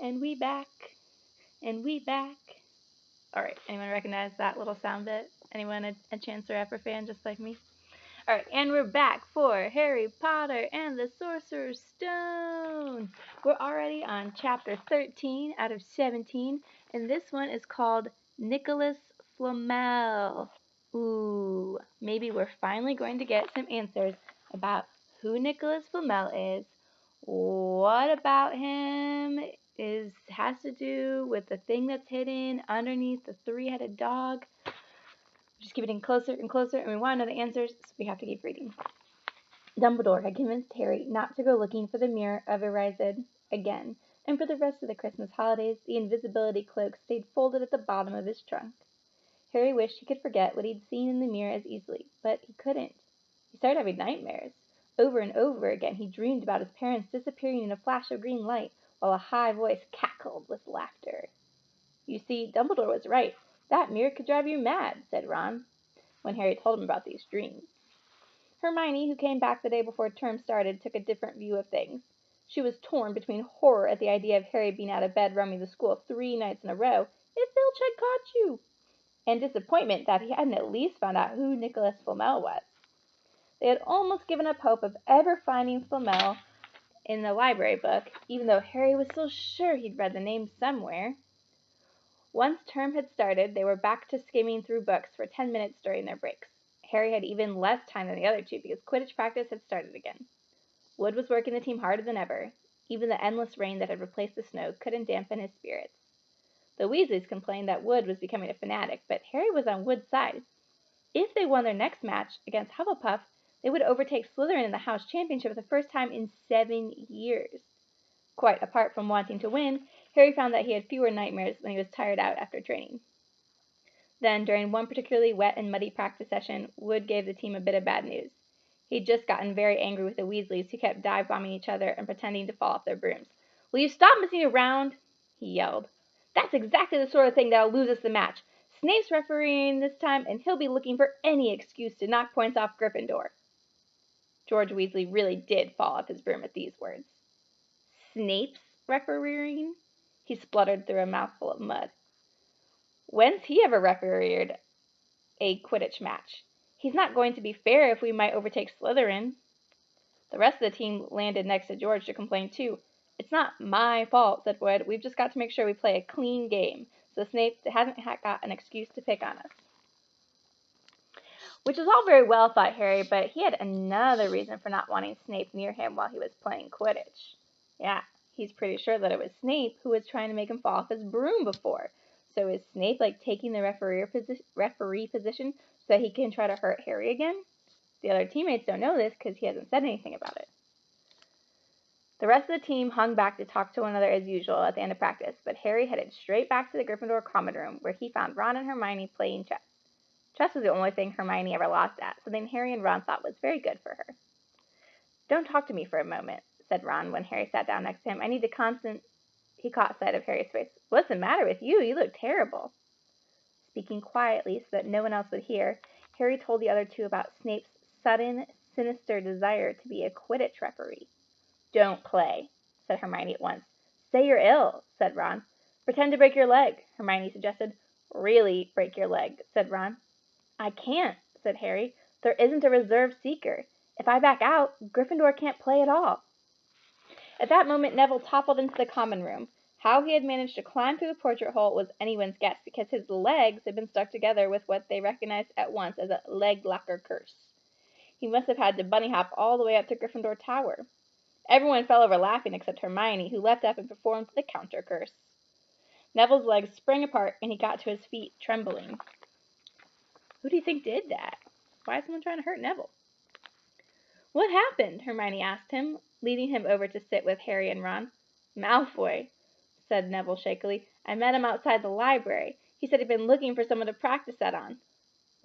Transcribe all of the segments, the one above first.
And we back. And we back. Alright, anyone recognize that little sound bit? Anyone a Chance the Rapper fan just like me? Alright, and we're back for Harry Potter and the Sorcerer's Stone. We're already on chapter 13 out of 17, and this one is called Nicholas Flamel. Ooh, maybe we're finally going to get some answers about who Nicholas Flamel is, what about him has to do with the thing that's hidden underneath the three-headed dog. Just keep getting closer and closer, and we want to know the answers, so we have to keep reading. Dumbledore had convinced Harry not to go looking for the Mirror of Erised again, and for the rest of the Christmas holidays, the invisibility cloak stayed folded at the bottom of his trunk. Harry wished he could forget what he'd seen in the mirror as easily, but he couldn't. He started having nightmares. Over and over again he dreamed about his parents disappearing in a flash of green light, while a high voice cackled with laughter. You see, Dumbledore was right. That mirror could drive you mad, said Ron, when Harry told him about these dreams. Hermione, who came back the day before term started, took a different view of things. She was torn between horror at the idea of Harry being out of bed roaming the school 3 nights in a row, if Filch had caught you, and disappointment that he hadn't at least found out who Nicholas Flamel was. They had almost given up hope of ever finding Flamel in the library book, even though Harry was still sure he'd read the name somewhere. Once term had started, they were back to skimming through books for 10 minutes during their breaks. Harry had even less time than the other two because Quidditch practice had started again. Wood was working the team harder than ever. Even the endless rain that had replaced the snow couldn't dampen his spirits. The Weasleys complained that Wood was becoming a fanatic, but Harry was on Wood's side. If they won their next match against Hufflepuff, they would overtake Slytherin in the House Championship for the first time in 7 years. Quite apart from wanting to win, Harry found that he had fewer nightmares when he was tired out after training. Then, during one particularly wet and muddy practice session, Wood gave the team a bit of bad news. He'd just gotten very angry with the Weasleys, who kept dive-bombing each other and pretending to fall off their brooms. "Will you stop messing around?" he yelled. "That's exactly the sort of thing that'll lose us the match. Snape's refereeing this time, and he'll be looking for any excuse to knock points off Gryffindor." George Weasley really did fall off his broom at these words. "Snape's refereeing?" he spluttered through a mouthful of mud. "When's he ever refereed a Quidditch match? He's not going to be fair if we might overtake Slytherin." The rest of the team landed next to George to complain too. "It's not my fault," said Wood. "We've just got to make sure we play a clean game, so Snape hasn't got an excuse to pick on us." Which was all very well, thought Harry, but he had another reason for not wanting Snape near him while he was playing Quidditch. Yeah, he's pretty sure that it was Snape who was trying to make him fall off his broom before. So is Snape taking the referee position so that he can try to hurt Harry again? The other teammates don't know this because he hasn't said anything about it. The rest of the team hung back to talk to one another as usual at the end of practice, but Harry headed straight back to the Gryffindor common room, where he found Ron and Hermione playing chess. Chess was the only thing Hermione ever lost at, something Harry and Ron thought was very good for her. "Don't talk to me for a moment," said Ron when Harry sat down next to him. "I need to He caught sight of Harry's face. "What's the matter with you? You look terrible." Speaking quietly so that no one else would hear, Harry told the other two about Snape's sudden, sinister desire to be a Quidditch referee. "Don't play," said Hermione at once. "Say you're ill," said Ron. "Pretend to break your leg," Hermione suggested. "Really break your leg," said Ron. "I can't," said Harry. "There isn't a reserve seeker. If I back out, Gryffindor can't play at all." At that moment Neville toppled into the common room. How he had managed to climb through the portrait hole was anyone's guess, because his legs had been stuck together with what they recognized at once as a leg locker curse. He must have had to bunny hop all the way up to Gryffindor Tower. Everyone fell over laughing except Hermione, who leapt up and performed the counter curse. Neville's legs sprang apart, and he got to his feet, trembling. Who do you think did that? Why is someone trying to hurt Neville? "What happened?" Hermione asked him, leading him over to sit with Harry and Ron. "Malfoy," said Neville shakily. "I met him outside the library. He said he'd been looking for someone to practice that on."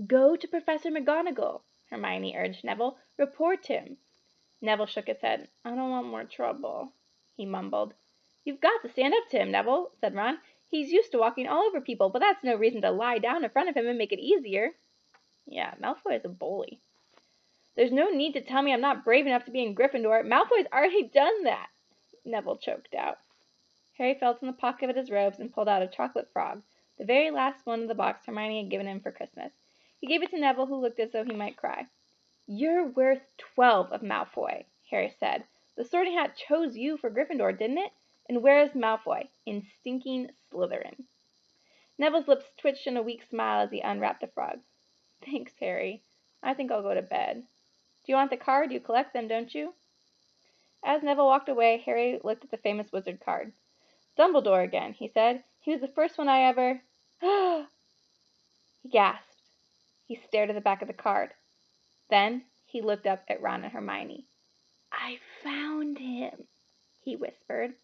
"Go to Professor McGonagall," Hermione urged Neville. "Report him." Neville shook his head. "I don't want more trouble," he mumbled. "You've got to stand up to him, Neville," said Ron. "He's used to walking all over people, but that's no reason to lie down in front of him and make it easier." Yeah, Malfoy is a bully. "There's no need to tell me I'm not brave enough to be in Gryffindor. Malfoy's already done that," Neville choked out. Harry felt in the pocket of his robes and pulled out a chocolate frog, the very last one in the box Hermione had given him for Christmas. He gave it to Neville, who looked as though he might cry. "You're worth 12 of Malfoy," Harry said. "The Sorting Hat chose you for Gryffindor, didn't it? And where's Malfoy? In stinking Slytherin." Neville's lips twitched in a weak smile as he unwrapped the frog. "Thanks, Harry. I think I'll go to bed. Do you want the card? You collect them, don't you?" As Neville walked away, Harry looked at the famous wizard card. "Dumbledore again," he said. "He was the first one I ever—" He gasped. He stared at the back of the card. Then he looked up at Ron and Hermione. "I found him," he whispered.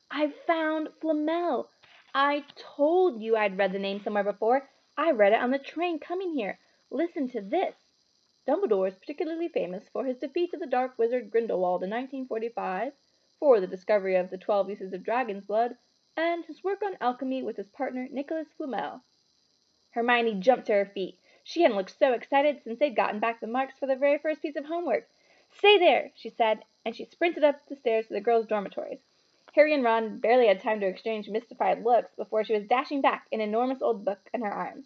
"I found Flamel. I told you I'd read the name somewhere before. I read it on the train coming here. Listen to this. Dumbledore is particularly famous for his defeat of the dark wizard Grindelwald in 1945, for the discovery of the 12 uses of dragon's blood, and his work on alchemy with his partner Nicholas Flamel." Hermione jumped to her feet. She hadn't looked so excited since they'd gotten back the marks for their very first piece of homework. "Stay there," she said, and she sprinted up the stairs to the girls' dormitories. Harry and Ron barely had time to exchange mystified looks before she was dashing back, an enormous old book in her arms.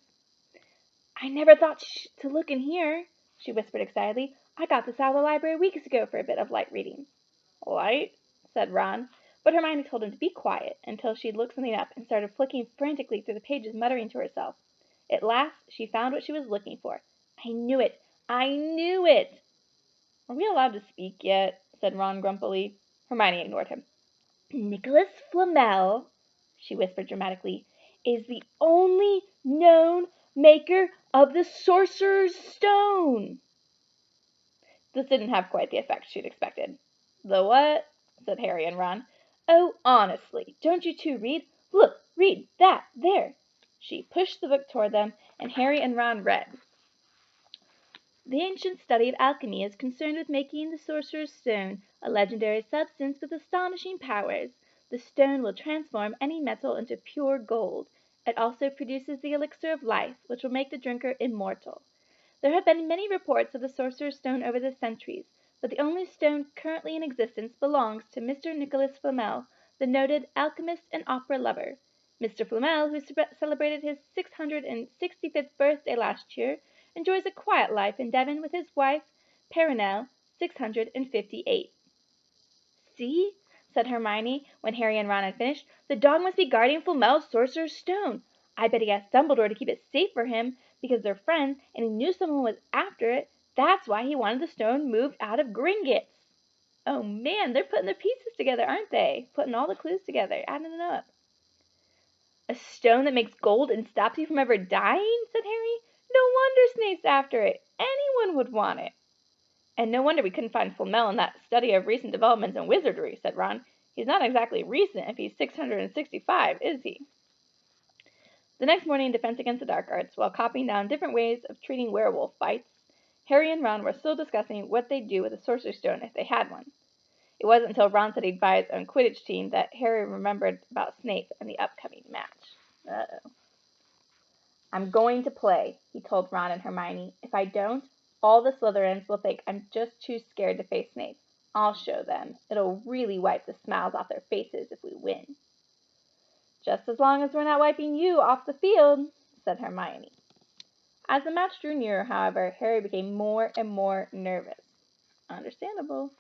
"I never thought to look in here," she whispered excitedly. "I got this out of the library weeks ago for a bit of light reading." "Light?" said Ron, but Hermione told him to be quiet until she'd looked something up and started flicking frantically through the pages, muttering to herself. At last she found what she was looking for. "I knew it! I knew it!" "Are we allowed to speak yet?" said Ron grumpily. Hermione ignored him. "Nicholas Flamel," she whispered dramatically, "is the only known maker of the Sorcerer's Stone." This didn't have quite the effect she'd expected. "The what?" said Harry and Ron. "Oh, honestly, don't you two read? Look, read that there." She pushed the book toward them, and Harry and Ron read. "The ancient study of alchemy is concerned with making the Sorcerer's Stone, a legendary substance with astonishing powers. The stone will transform any metal into pure gold. It also produces the elixir of life, which will make the drinker immortal. There have been many reports of the Sorcerer's Stone over the centuries, but the only stone currently in existence belongs to Mr. Nicholas Flamel, the noted alchemist and opera lover. Mr. Flamel, who celebrated his 665th birthday last year, enjoys a quiet life in Devon with his wife, Perenelle, 658. "See?" said Hermione, when Harry and Ron had finished. "The dog must be guarding Flamel's Sorcerer's Stone. I bet he asked Dumbledore to keep it safe for him, because they're friends, and he knew someone was after it. That's why he wanted the stone moved out of Gringotts." Oh man, they're putting their pieces together, aren't they? Putting all the clues together, adding it up. "A stone that makes gold and stops you from ever dying?" said Harry. "No wonder Snape's after it. Anyone would want it." "And no wonder we couldn't find Flamel in that study of recent developments in wizardry," said Ron. "He's not exactly recent if he's 665, is he?" The next morning in Defense Against the Dark Arts, while copying down different ways of treating werewolf fights, Harry and Ron were still discussing what they'd do with a Sorcerer's Stone if they had one. It wasn't until Ron said he'd buy his own Quidditch team that Harry remembered about Snape and the upcoming match. Uh-oh. "I'm going to play," he told Ron and Hermione. "If I don't, all the Slytherins will think I'm just too scared to face Snape. I'll show them. It'll really wipe the smiles off their faces if we win." "Just as long as we're not wiping you off the field," said Hermione. As the match drew nearer, however, Harry became more and more nervous. Understandable.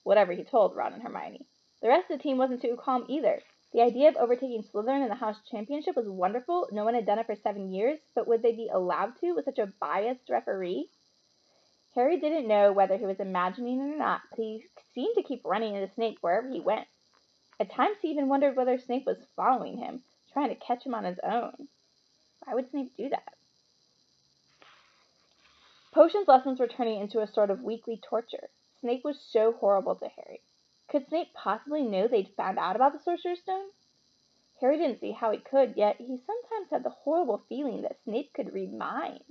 Whatever he told Ron and Hermione. The rest of the team wasn't too calm either. The idea of overtaking Slytherin in the house championship was wonderful. No one had done it for 7 years, but would they be allowed to with such a biased referee? Harry didn't know whether he was imagining it or not, but he seemed to keep running into Snape wherever he went. At times he even wondered whether Snape was following him, trying to catch him on his own. Why would Snape do that? Potions lessons were turning into a sort of weekly torture. Snape was so horrible to Harry. Could Snape possibly know they'd found out about the Sorcerer's Stone? Harry didn't see how he could, yet he sometimes had the horrible feeling that Snape could read minds.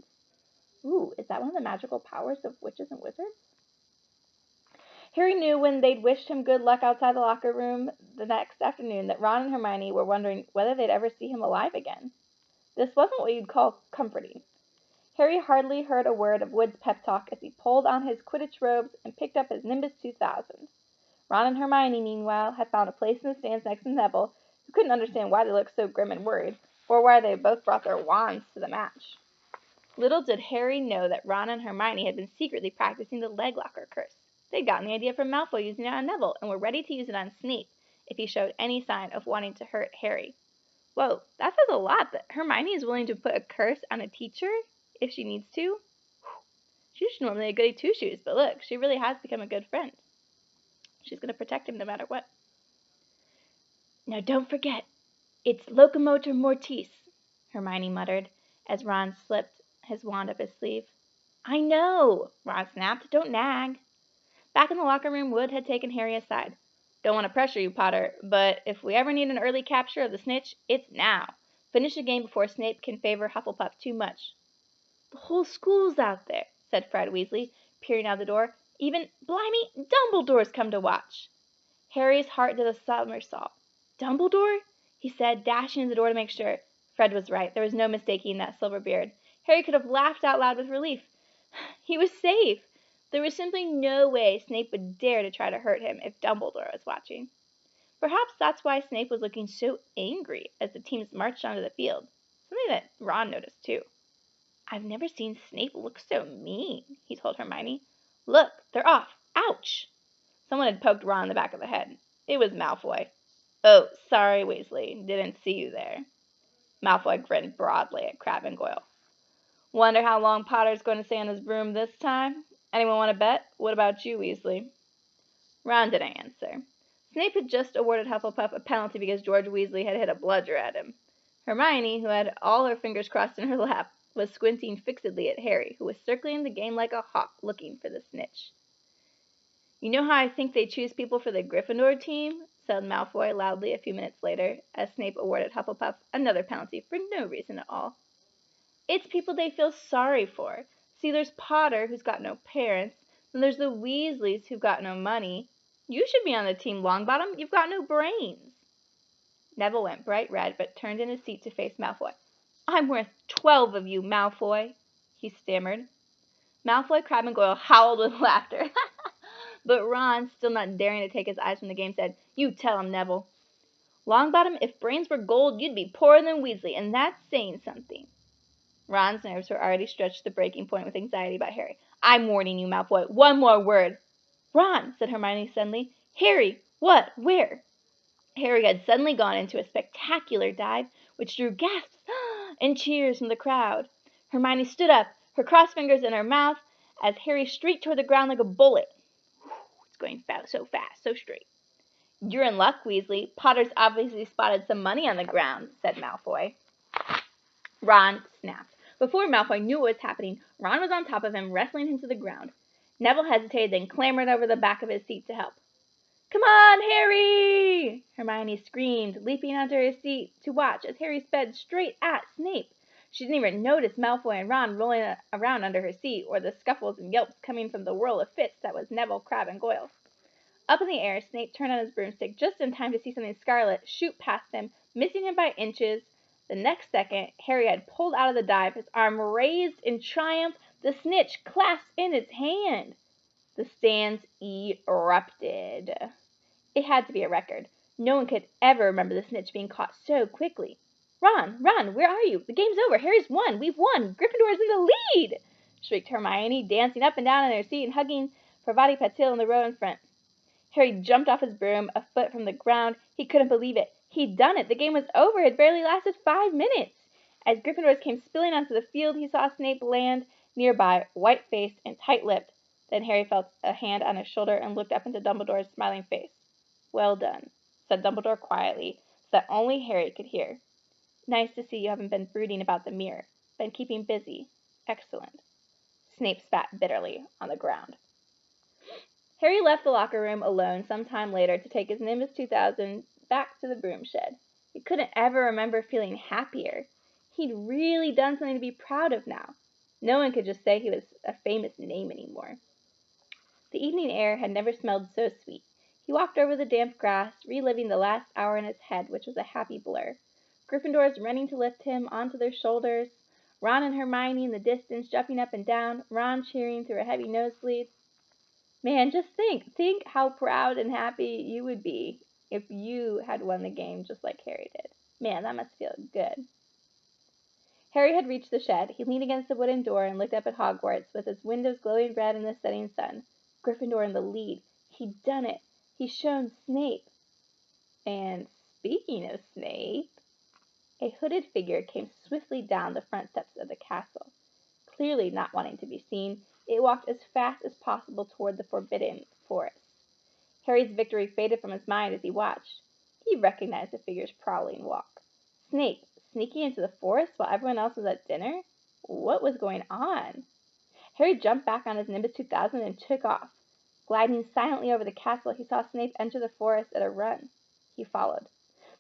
Ooh, is that one of the magical powers of witches and wizards? Harry knew when they'd wished him good luck outside the locker room the next afternoon that Ron and Hermione were wondering whether they'd ever see him alive again. This wasn't what you'd call comforting. Harry hardly heard a word of Wood's pep talk as he pulled on his Quidditch robes and picked up his Nimbus 2000. Ron and Hermione, meanwhile, had found a place in the stands next to Neville, who couldn't understand why they looked so grim and worried, or why they both brought their wands to the match. Little did Harry know that Ron and Hermione had been secretly practicing the leg locker curse. They'd gotten the idea from Malfoy using it on Neville, and were ready to use it on Snape if he showed any sign of wanting to hurt Harry. Whoa, that says a lot that Hermione is willing to put a curse on a teacher if she needs to. She's normally a goody two-shoes, but look, she really has become a good friend. She's going to protect him no matter what. Now don't forget, it's Locomotor Mortis, Hermione muttered, as Ron slipped his wand up his sleeve. I know, Ron snapped. Don't nag. Back in the locker room, Wood had taken Harry aside. Don't want to pressure you, Potter, but if we ever need an early capture of the snitch, it's now. Finish the game before Snape can favor Hufflepuff too much. The whole school's out there, said Fred Weasley, peering out the door. Even, blimey, Dumbledore's come to watch. Harry's heart did a somersault. Dumbledore? He said, dashing to the door to make sure. Fred was right. There was no mistaking that silver beard. Harry could have laughed out loud with relief. He was safe. There was simply no way Snape would dare to try to hurt him if Dumbledore was watching. Perhaps that's why Snape was looking so angry as the teams marched onto the field. Something that Ron noticed, too. I've never seen Snape look so mean, he told Hermione. Look, they're off. Ouch! Someone had poked Ron in the back of the head. It was Malfoy. Oh, sorry, Weasley. Didn't see you there. Malfoy grinned broadly at Crabbe and Goyle. Wonder how long Potter's going to stay on his broom this time? Anyone want to bet? What about you, Weasley? Ron didn't answer. Snape had just awarded Hufflepuff a penalty because George Weasley had hit a bludger at him. Hermione, who had all her fingers crossed in her lap, was squinting fixedly at Harry, who was circling the game like a hawk looking for the snitch. You know how I think they choose people for the Gryffindor team? Said Malfoy loudly a few minutes later, as Snape awarded Hufflepuff another penalty for no reason at all. It's people they feel sorry for. See, there's Potter, who's got no parents, and there's the Weasleys, who've got no money. You should be on the team, Longbottom. You've got no brains. Neville went bright red, but turned in his seat to face Malfoy. I'm worth 12 of you, Malfoy, he stammered. Malfoy, Crabbe, and Goyle howled with laughter. But Ron, still not daring to take his eyes from the game, said, You tell him, Neville. Longbottom, if brains were gold, you'd be poorer than Weasley, and that's saying something. Ron's nerves were already stretched to the breaking point with anxiety about Harry. I'm warning you, Malfoy. One more word. Ron, said Hermione suddenly. Harry, what? Where? Harry had suddenly gone into a spectacular dive, which drew gasps and cheers from the crowd. Hermione stood up, her crossed fingers in her mouth, as Harry streaked toward the ground like a bullet. It's going so fast, so straight. You're in luck, Weasley. Potter's obviously spotted some money on the ground, said Malfoy. Ron snapped. Before Malfoy knew what was happening, Ron was on top of him, wrestling him to the ground. Neville hesitated, then clambered over the back of his seat to help. Come on, Harry! Hermione screamed, leaping onto her seat to watch as Harry sped straight at Snape. She didn't even notice Malfoy and Ron rolling around under her seat, or the scuffles and yelps coming from the whirl of fists that was Neville, Crabbe, and Goyle. Up in the air, Snape turned on his broomstick just in time to see something scarlet shoot past him, missing him by inches. The next second, Harry had pulled out of the dive, his arm raised in triumph, the snitch clasped in his hand. The stands erupted. It had to be a record. No one could ever remember the snitch being caught so quickly. Ron, where are you? The game's over. Harry's won. We've won. Gryffindor is in the lead, shrieked Hermione, dancing up and down in her seat and hugging Parvati Patil in the row in front. Harry jumped off his broom, a foot from the ground. He couldn't believe it. He'd done it. The game was over. It had barely lasted 5 minutes. As Gryffindors came spilling onto the field, he saw Snape land nearby, white-faced and tight-lipped. Then Harry felt a hand on his shoulder and looked up into Dumbledore's smiling face. Well done, said Dumbledore quietly, so that only Harry could hear. Nice to see you haven't been brooding about the mirror. Been keeping busy. Excellent. Snape spat bitterly on the ground. Harry left the locker room alone some time later to take his Nimbus 2000 back to the broom shed. He couldn't ever remember feeling happier. He'd really done something to be proud of now. No one could just say he was a famous name anymore. The evening air had never smelled so sweet. He walked over the damp grass, reliving the last hour in his head, which was a happy blur. Gryffindors running to lift him onto their shoulders, Ron and Hermione in the distance jumping up and down, Ron cheering through a heavy nosebleed. Man, just think how proud and happy you would be if you had won the game just like Harry did. Man, that must feel good. Harry had reached the shed. He leaned against the wooden door and looked up at Hogwarts, with its windows glowing red in the setting sun. Gryffindor in the lead. He'd done it. He'd shown Snape. And speaking of Snape, a hooded figure came swiftly down the front steps of the castle. Clearly not wanting to be seen, it walked as fast as possible toward the forbidden forest. Harry's victory faded from his mind as he watched. He recognized the figure's prowling walk. Snape, sneaking into the forest while everyone else was at dinner? What was going on? Harry jumped back on his Nimbus 2000 and took off. Gliding silently over the castle, he saw Snape enter the forest at a run. He followed.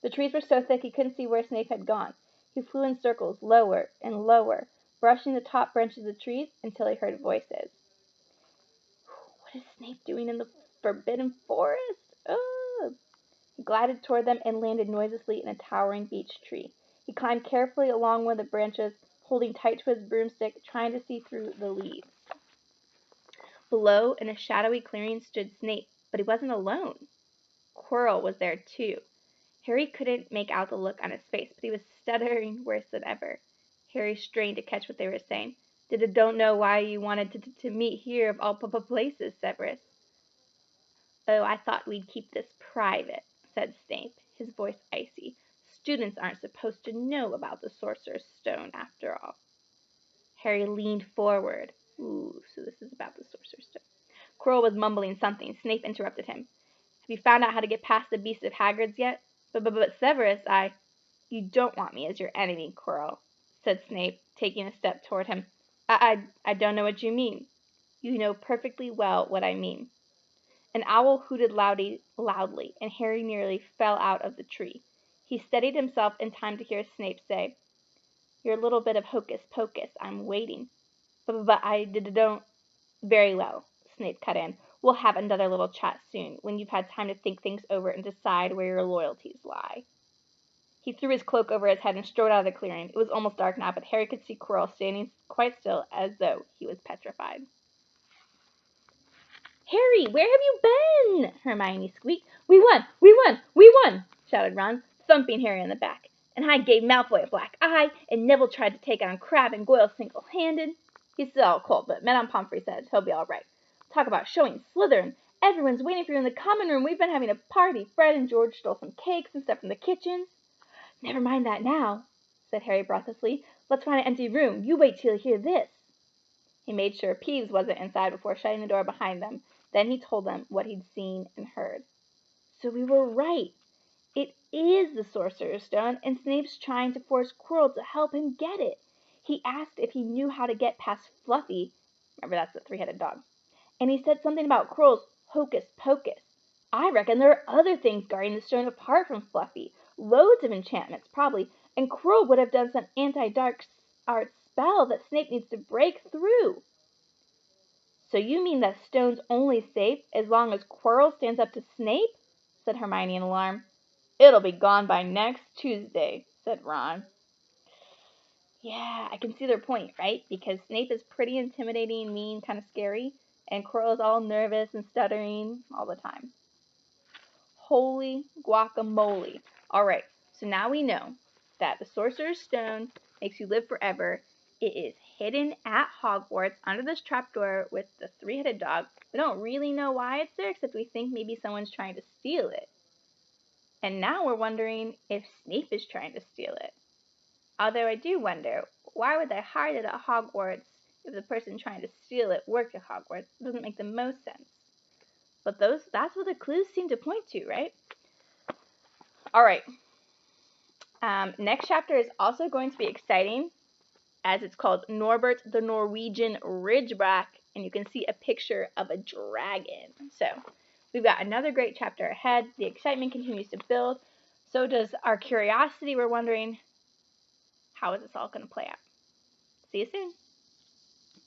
The trees were so thick he couldn't see where Snape had gone. He flew in circles, lower and lower, brushing the top branches of the trees until he heard voices. What is Snape doing in the forbidden forest? Oh! He glided toward them and landed noiselessly in a towering beech tree. He climbed carefully along one of the branches, holding tight to his broomstick, trying to see through the leaves. Below, in a shadowy clearing, stood Snape, but he wasn't alone. Quirrell was there, too. Harry couldn't make out the look on his face, but he was stuttering worse than ever. Harry strained to catch what they were saying. Don't know why you wanted to meet here of all places, Severus. Oh, I thought we'd keep this private, said Snape, his voice icy. Students aren't supposed to know about the Sorcerer's Stone, after all. Harry leaned forward. Ooh, so this is about the Sorcerer's Stone. Quirrell was mumbling something. Snape interrupted him. Have you found out how to get past the Beast of Hagrid's yet? But Severus, You don't want me as your enemy, Quirrell, said Snape, taking a step toward him. I don't know what you mean. You know perfectly well what I mean. An owl hooted loudly, and Harry nearly fell out of the tree. He steadied himself in time to hear Snape say, Your little bit of hocus-pocus, I'm waiting. But I don't... Very well, Snape cut in. We'll have another little chat soon, when you've had time to think things over and decide where your loyalties lie. He threw his cloak over his head and strode out of the clearing. It was almost dark now, but Harry could see Quirrell standing quite still, as though he was petrified. Harry, where have you been? Hermione squeaked. We won! We won! We won! Shouted Ron, thumping Harry on the back. And I gave Malfoy a black eye, and Neville tried to take on Crabbe and Goyle single-handed. He's still all cold, but Madame Pomfrey says he'll be all right. Talk about showing Slytherin. Everyone's waiting for you in the common room. We've been having a party. Fred and George stole some cakes and stuff from the kitchen. Never mind that now, said Harry breathlessly. Let's find an empty room. You wait till you hear this. He made sure Peeves wasn't inside before shutting the door behind them. Then he told them what he'd seen and heard. So we were right. It is the Sorcerer's Stone, and Snape's trying to force Quirrell to help him get it. He asked if he knew how to get past Fluffy. Remember, that's the three-headed dog. And he said something about Quirrell's hocus-pocus. I reckon there are other things guarding the stone apart from Fluffy. Loads of enchantments, probably. And Quirrell would have done some anti-dark art spell that Snape needs to break through. So you mean that stone's only safe as long as Quirrell stands up to Snape? Said Hermione in alarm. It'll be gone by next Tuesday, said Ron. Yeah, I can see their point, right? Because Snape is pretty intimidating, mean, kind of scary, and Quirrell is all nervous and stuttering all the time. Holy guacamole. Alright, so now we know that the Sorcerer's Stone makes you live forever. It is hidden at Hogwarts under this trapdoor with the three-headed dog. We don't really know why it's there, except we think maybe someone's trying to steal it. And now we're wondering if Snape is trying to steal it. Although I do wonder, why would they hide it at Hogwarts if the person trying to steal it worked at Hogwarts? It doesn't make the most sense. But that's what the clues seem to point to, right? Alright. Next chapter is also going to be exciting, as it's called Norbert the Norwegian Ridgeback, and you can see a picture of a dragon. So, we've got another great chapter ahead. The excitement continues to build. So does our curiosity. We're wondering, how is this all going to play out? See you soon.